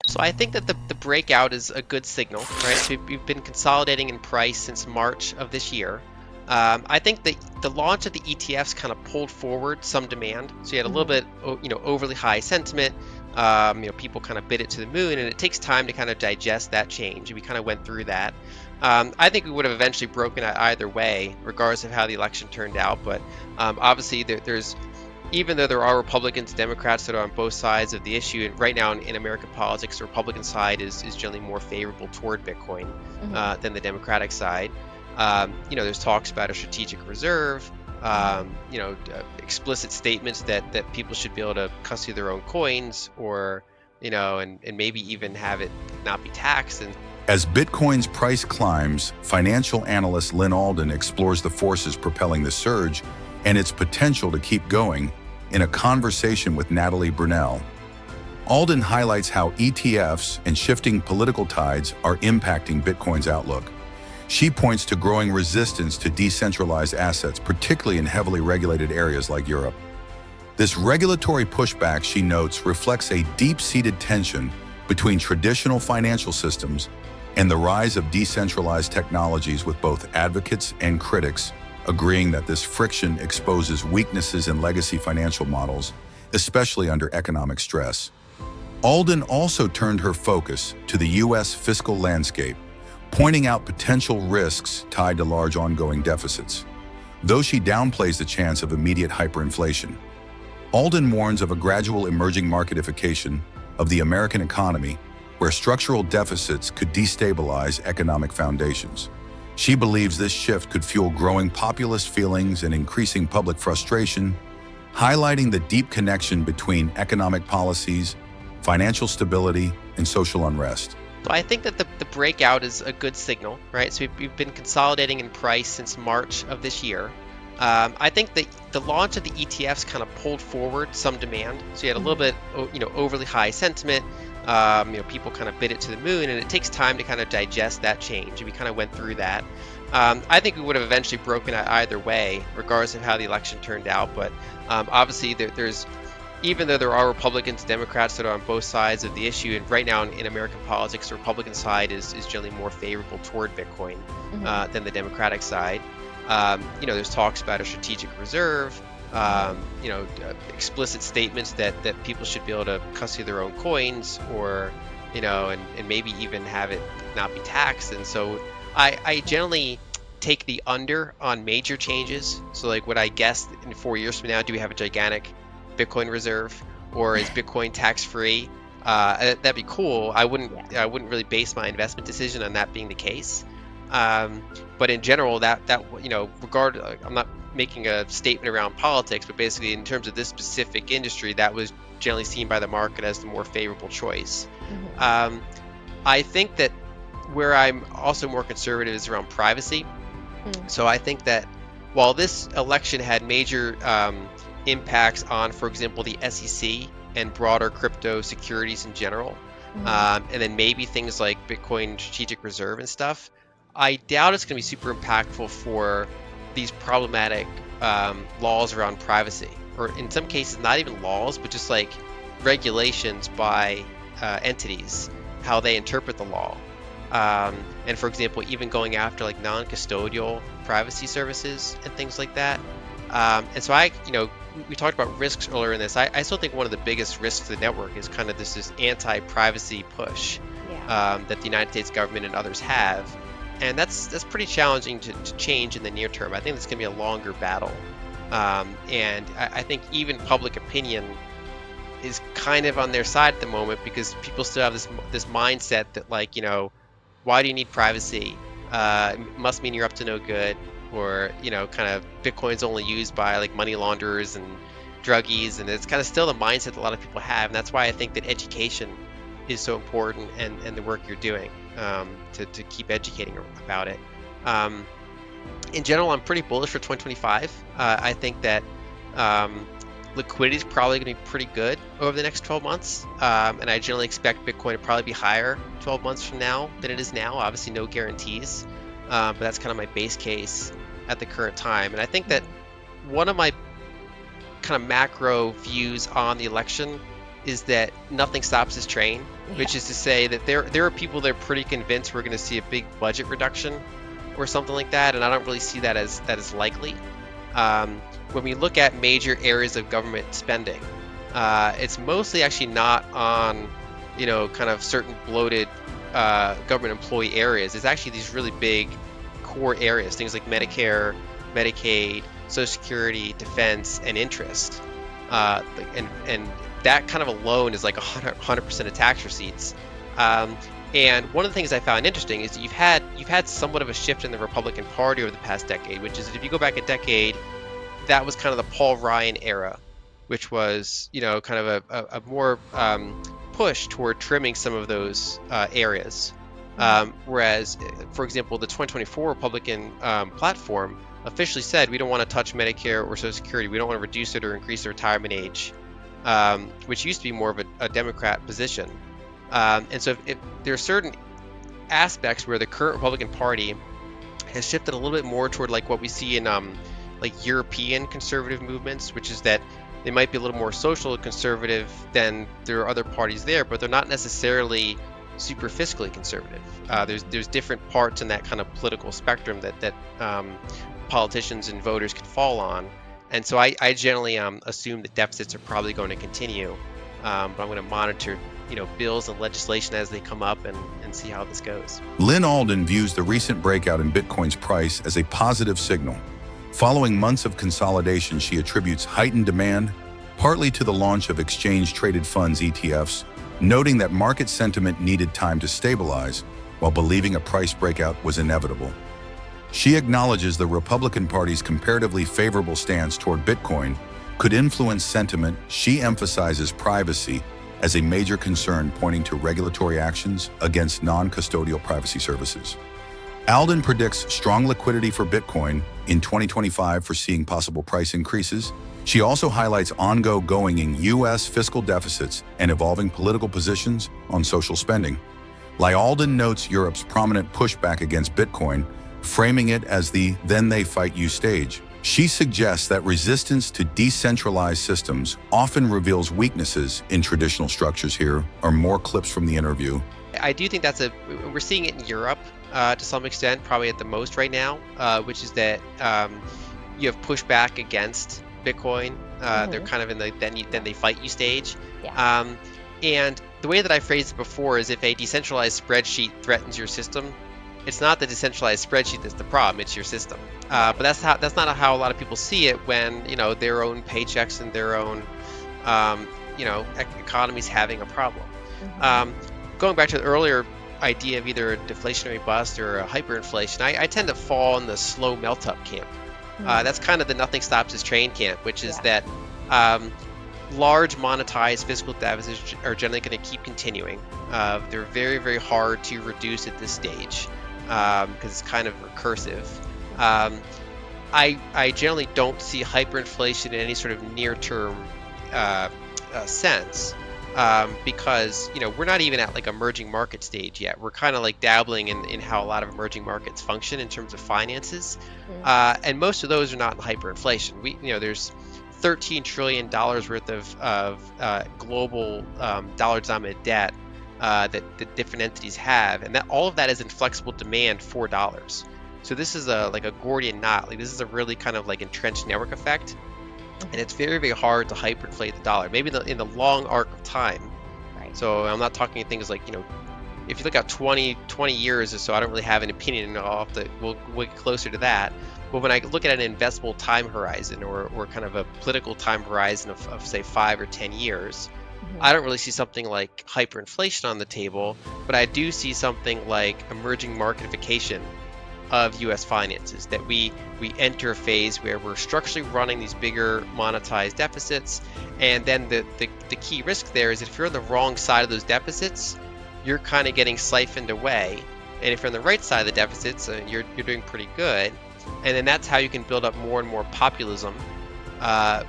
So I think that the breakout is a good signal, right? So we've been consolidating in price since March of this year. I think that the launch of the ETFs kind of pulled forward some demand. So you had a little bit, overly high sentiment. People kind of bid it to the moon, and it takes time to kind of digest that change. And we kind of went through that. I think we would have eventually broken out either way, regardless of how the election turned out. But obviously, there's even though there are Republicans and Democrats that are on both sides of the issue, and right now in American politics, the Republican side is generally more favorable toward Bitcoin than the Democratic side. There's talks about a strategic reserve, explicit statements that people should be able to custody their own coins, or, and maybe even have it not be taxed. And as Bitcoin's price climbs, financial analyst Lyn Alden explores the forces propelling the surge and its potential to keep going in a conversation with Natalie Brunell. Alden highlights how ETFs and shifting political tides are impacting Bitcoin's outlook. She points to growing resistance to decentralized assets, particularly in heavily regulated areas like Europe. This regulatory pushback, she notes, reflects a deep-seated tension between traditional financial systems and the rise of decentralized technologies, with both advocates and critics agreeing that this friction exposes weaknesses in legacy financial models, especially under economic stress. Alden also turned her focus to the U.S. fiscal landscape, pointing out potential risks tied to large ongoing deficits. Though she downplays the chance of immediate hyperinflation, Alden warns of a gradual emerging marketification of the American economy, where structural deficits could destabilize economic foundations. She believes this shift could fuel growing populist feelings and increasing public frustration, highlighting the deep connection between economic policies, financial stability, and social unrest. So I think that the breakout is a good signal, right? So we've been consolidating in price since March of this year. I think that the launch of the ETFs kind of pulled forward some demand. So you had a little bit, overly high sentiment. People kind of bid it to the moon, and it takes time to kind of digest that change. And we kind of went through that. I think we would have eventually broken out either way, regardless of how the election turned out. But obviously, there's even though there are Republicans and Democrats that are on both sides of the issue, and right now in American politics, the Republican side is generally more favorable toward Bitcoin than the Democratic side. There's talks about a strategic reserve, explicit statements that people should be able to custody their own coins, or, and maybe even have it not be taxed. And so I generally take the under on major changes. So like, would I guess in 4 years from now, do we have a gigantic Bitcoin reserve, or is Bitcoin tax-free? That'd be cool. I wouldn't really base my investment decision on that being the case. But in general, that I'm not making a statement around politics, but basically in terms of this specific industry, that was generally seen by the market as the more favorable choice. I think that where I'm also more conservative is around privacy. So I think that while this election had major impacts on, for example, the SEC and broader crypto securities in general, and then maybe things like Bitcoin strategic reserve and stuff, I doubt it's going to be super impactful for these problematic laws around privacy, or in some cases not even laws, but just like regulations by entities, how they interpret the law. And for example, even going after like non-custodial privacy services and things like that. And so we talked about risks earlier in this. I still think one of the biggest risks to the network is kind of this anti-privacy push that the United States government and others have. And that's pretty challenging to change in the near term. I think it's going to be a longer battle. And I think even public opinion is kind of on their side at the moment, because people still have this mindset that, like, why do you need privacy? It must mean you're up to no good. Or, kind of Bitcoin's only used by like money launderers and druggies. And it's kind of still the mindset that a lot of people have. And that's why I think that education is so important, and the work you're doing to keep educating about it. In general, I'm pretty bullish for 2025. I think that liquidity is probably going to be pretty good over the next 12 months. And I generally expect Bitcoin to probably be higher 12 months from now than it is now. Obviously, no guarantees. But that's kind of my base case at the current time. And I think that one of my kind of macro views on the election is that nothing stops this train, which is to say that there are people that are pretty convinced we're going to see a big budget reduction or something like that, and I don't really see that as likely. When we look at major areas of government spending, it's mostly actually not on, kind of certain bloated government employee areas. It's actually these really big core areas, things like Medicare, Medicaid, Social Security, defense, and interest. And that kind of alone is like 100% of tax receipts. And one of the things I found interesting is that you've had somewhat of a shift in the Republican Party over the past decade, which is that if you go back a decade, that was kind of the Paul Ryan era, which was, kind of a more push toward trimming some of those areas. Whereas, for example, the 2024 Republican platform officially said we don't want to touch Medicare or Social Security. We don't want to reduce it or increase the retirement age, which used to be more of a Democrat position. And so if there are certain aspects where the current Republican Party has shifted a little bit more toward like what we see in like European conservative movements, which is that they might be a little more social conservative than there are other parties there, but they're not necessarily super fiscally conservative. There's different parts in that kind of political spectrum that politicians and voters can fall on. And so I generally assume that deficits are probably going to continue, but I'm going to monitor bills and legislation as they come up and see how this goes. Lyn Alden views the recent breakout in Bitcoin's price as a positive signal. Following months of consolidation, she attributes heightened demand partly to the launch of exchange-traded funds ETFs, noting that market sentiment needed time to stabilize while believing a price breakout was inevitable. She acknowledges the Republican Party's comparatively favorable stance toward Bitcoin could influence sentiment. She emphasizes privacy as a major concern, pointing to regulatory actions against non-custodial privacy services. Alden predicts strong liquidity for Bitcoin in 2025, foreseeing possible price increases. She also highlights ongoing U.S. fiscal deficits and evolving political positions on social spending. Lyn Alden notes Europe's prominent pushback against Bitcoin, framing it as the "then they fight you" stage. She suggests that resistance to decentralized systems often reveals weaknesses in traditional structures. Here are more clips from the interview. I do think we're seeing it in Europe to some extent, probably at the most right now, which is that you have pushback against Bitcoin. They're kind of in the then they fight you stage. Yeah. And the way that I phrased it before is if a decentralized spreadsheet threatens your system, it's not the decentralized spreadsheet that's the problem, it's your system. But that's not how a lot of people see it when their own paychecks and their own economy's having a problem. Going back to the earlier idea of either a deflationary bust or a hyperinflation, I tend to fall in the slow melt-up camp. That's kind of the nothing stops this train camp, which is that large monetized fiscal deficits are generally going to keep continuing. They're very, very hard to reduce at this stage because it's kind of recursive. I generally don't see hyperinflation in any sort of near-term sense. Because we're not even at like emerging market stage yet. We're kind of like dabbling in how a lot of emerging markets function in terms of finances, and most of those are not in hyperinflation. There's $13 trillion worth of global dollar-denominated debt that different entities have, and that all of that is in flexible demand for dollars. So this is like a Gordian knot. Like this is a really kind of like entrenched network effect. And it's very, very hard to hyperinflate the dollar, maybe in the long arc of time. Right. So I'm not talking things like, if you look at 20 years or so, I don't really have an opinion. We'll get closer to that. But when I look at an investable time horizon or kind of a political time horizon of say 5 or 10 years, I don't really see something like hyperinflation on the table, but I do see something like emerging marketification of U.S. finances, that we enter a phase where we're structurally running these bigger monetized deficits, and then the key risk there is that if you're on the wrong side of those deficits, you're kind of getting siphoned away, and if you're on the right side of the deficits, you're doing pretty good, and then that's how you can build up more and more populism,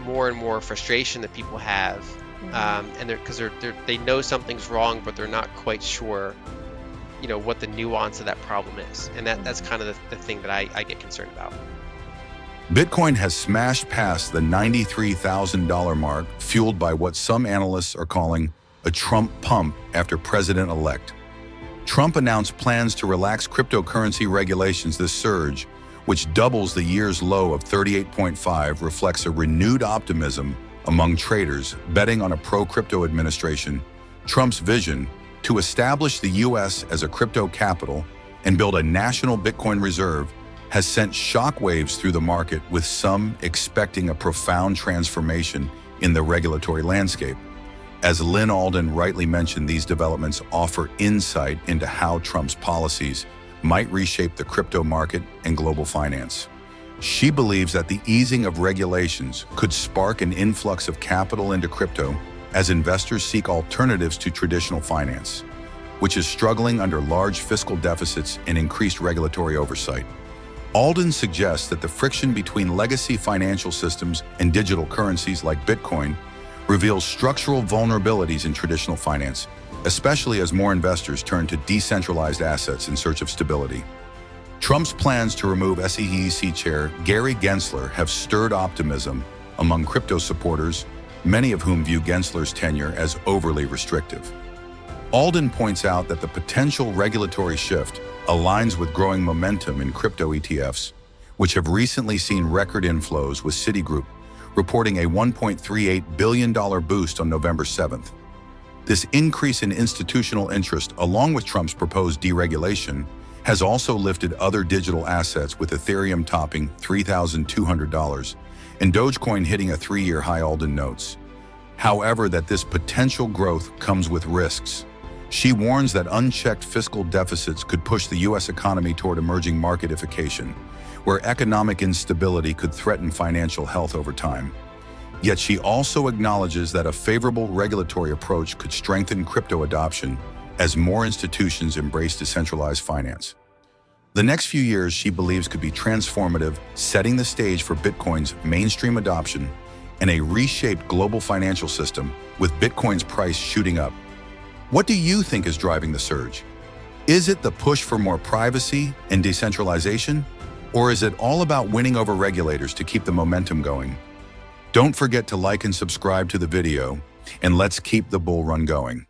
more and more frustration that people have, and because they know something's wrong, but they're not quite sure what the nuance of that problem is. And that's kind of the thing that I get concerned about. Bitcoin has smashed past the $93,000 mark, fueled by what some analysts are calling a a Trump pump after president-elect. Trump announced plans to relax cryptocurrency regulations. This surge, which doubles the year's low of 38.5, reflects a renewed optimism among traders betting on a pro-crypto administration. Trump's vision to establish the U.S. as a crypto capital and build a national Bitcoin reserve has sent shockwaves through the market, with some expecting a profound transformation in the regulatory landscape. As Lyn Alden rightly mentioned, these developments offer insight into how Trump's policies might reshape the crypto market and global finance. She believes that the easing of regulations could spark an influx of capital into crypto as investors seek alternatives to traditional finance, which is struggling under large fiscal deficits and increased regulatory oversight. Alden suggests that the friction between legacy financial systems and digital currencies like Bitcoin reveals structural vulnerabilities in traditional finance, especially as more investors turn to decentralized assets in search of stability. Trump's plans to remove SEC Chair Gary Gensler have stirred optimism among crypto supporters, many of whom view Gensler's tenure as overly restrictive. Alden points out that the potential regulatory shift aligns with growing momentum in crypto ETFs, which have recently seen record inflows, with Citigroup reporting a $1.38 billion boost on November 7th. This increase in institutional interest, along with Trump's proposed deregulation, has also lifted other digital assets, with Ethereum topping $3,200 and Dogecoin hitting a 3-year high. Alden notes, however, that this potential growth comes with risks. She warns that unchecked fiscal deficits could push the U.S. economy toward emerging marketification, where economic instability could threaten financial health over time. Yet she also acknowledges that a favorable regulatory approach could strengthen crypto adoption as more institutions embrace decentralized finance. The next few years, she believes, could be transformative, setting the stage for Bitcoin's mainstream adoption and a reshaped global financial system, with Bitcoin's price shooting up. What do you think is driving the surge? Is it the push for more privacy and decentralization? Or is it all about winning over regulators to keep the momentum going? Don't forget to like and subscribe to the video, and let's keep the bull run going.